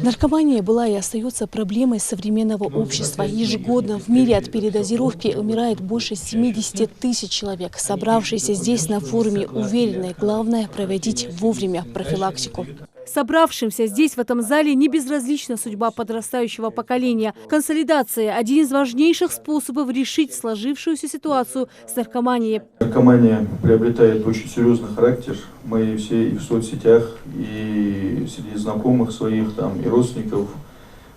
Наркомания была и остается проблемой современного общества. Ежегодно в мире от передозировки умирает больше 70 тысяч человек. Собравшиеся здесь на форуме уверены, главное – проводить вовремя профилактику. Собравшимся здесь, в этом зале, не безразлична судьба подрастающего поколения. Консолидация – один из важнейших способов решить сложившуюся ситуацию с наркоманией. Наркомания приобретает очень серьезный характер. Мы все и в соцсетях, и среди знакомых своих, там, и родственников,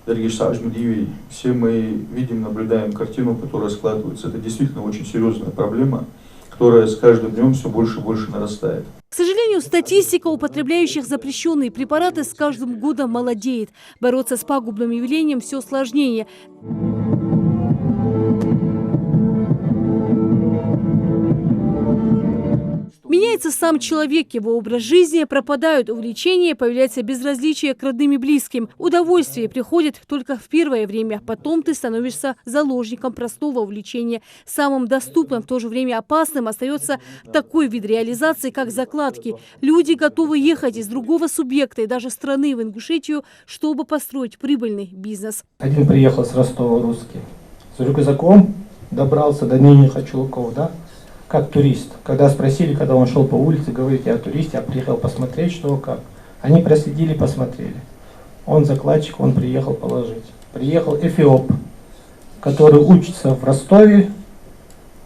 все мы видим, наблюдаем картину, которая складывается. Это действительно очень серьезная проблема, которая с каждым днем все больше и больше нарастает. К сожалению, статистика употребляющих запрещенные препараты с каждым годом молодеет. Бороться с пагубным явлением все сложнее. Меняется сам человек, его образ жизни, пропадают увлечения, появляется безразличие к родным и близким. Удовольствие приходит только в первое время, потом ты становишься заложником простого увлечения. Самым доступным, в то же время опасным остается такой вид реализации, как закладки. Люди готовы ехать из другого субъекта и даже страны в Ингушетию, чтобы построить прибыльный бизнес. Один приехал с Ростова, русский, с рюкзаком, добрался до Нижних Очелков, да? Как турист. Когда спросили, когда он шел по улице, говорит, я турист, я приехал посмотреть, что как. Они проследили, посмотрели. Он закладчик, он приехал положить. Приехал эфиоп, который учится в Ростове,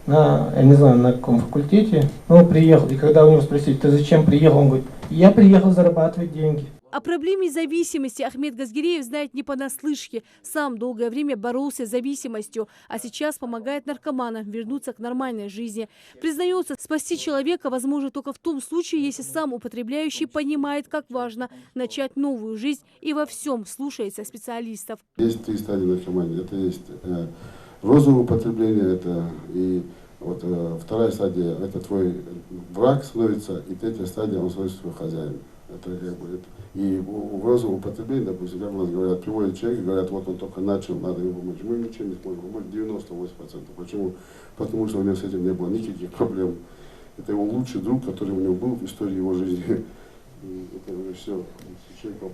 я не знаю, на каком факультете, но он приехал. И когда у него спросили, ты зачем приехал, он говорит, я приехал зарабатывать деньги. О проблеме зависимости Ахмед Газгиреев знает не понаслышке. Сам долгое время боролся с зависимостью, а сейчас помогает наркоманам вернуться к нормальной жизни. Признается, спасти человека возможно только в том случае, если сам употребляющий понимает, как важно начать новую жизнь и во всем слушается специалистов. Есть три стадии наркомании. Это есть розовое употребление, это и вот вторая стадия, это твой враг становится, и третья стадия, он становится твой хозяин. Это как бы, и в розовом употреблении, допустим, как у нас говорят, приводят человека, говорят, вот он только начал, надо ему помочь. Мы ничем не сможем помочь, 98%. Почему? Потому что у него с этим не было никаких проблем. Это его лучший друг, который у него был в истории его жизни. Это все.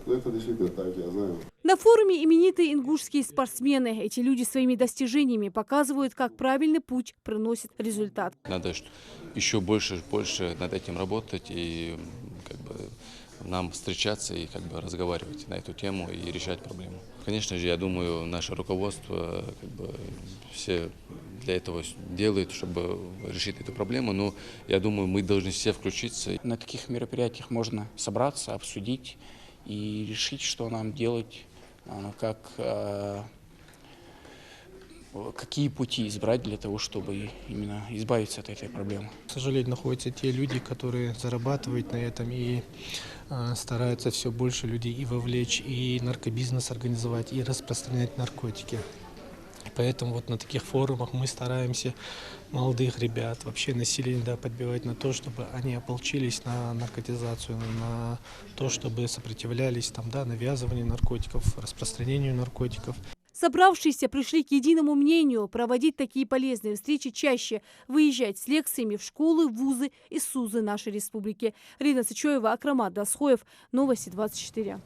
Это действительно так, я знаю. На форуме именитые ингушские спортсмены. Эти люди своими достижениями показывают, как правильный путь приносит результат. Надо еще больше над этим работать и как бы нам встречаться и как бы разговаривать на эту тему и решать проблему. Конечно же, я думаю, наше руководство как бы все для этого делает, чтобы решить эту проблему. Но я думаю, мы должны все включиться. На таких мероприятиях можно собраться, обсудить и решить, что нам делать, какие пути избрать для того, чтобы именно избавиться от этой проблемы. К сожалению, находятся те люди, которые зарабатывают на этом и стараются все больше людей и вовлечь, и наркобизнес организовать, и распространять наркотики. Поэтому вот на таких форумах мы стараемся молодых ребят, вообще население подбивать на то, чтобы они ополчились на наркотизацию, на то, чтобы сопротивлялись навязыванию наркотиков, распространению наркотиков. Собравшиеся пришли к единому мнению – проводить такие полезные встречи чаще, выезжать с лекциями в школы, вузы и СУЗы нашей республики. Рина Сычоева, Акрамат Дасхоев, Новости 24.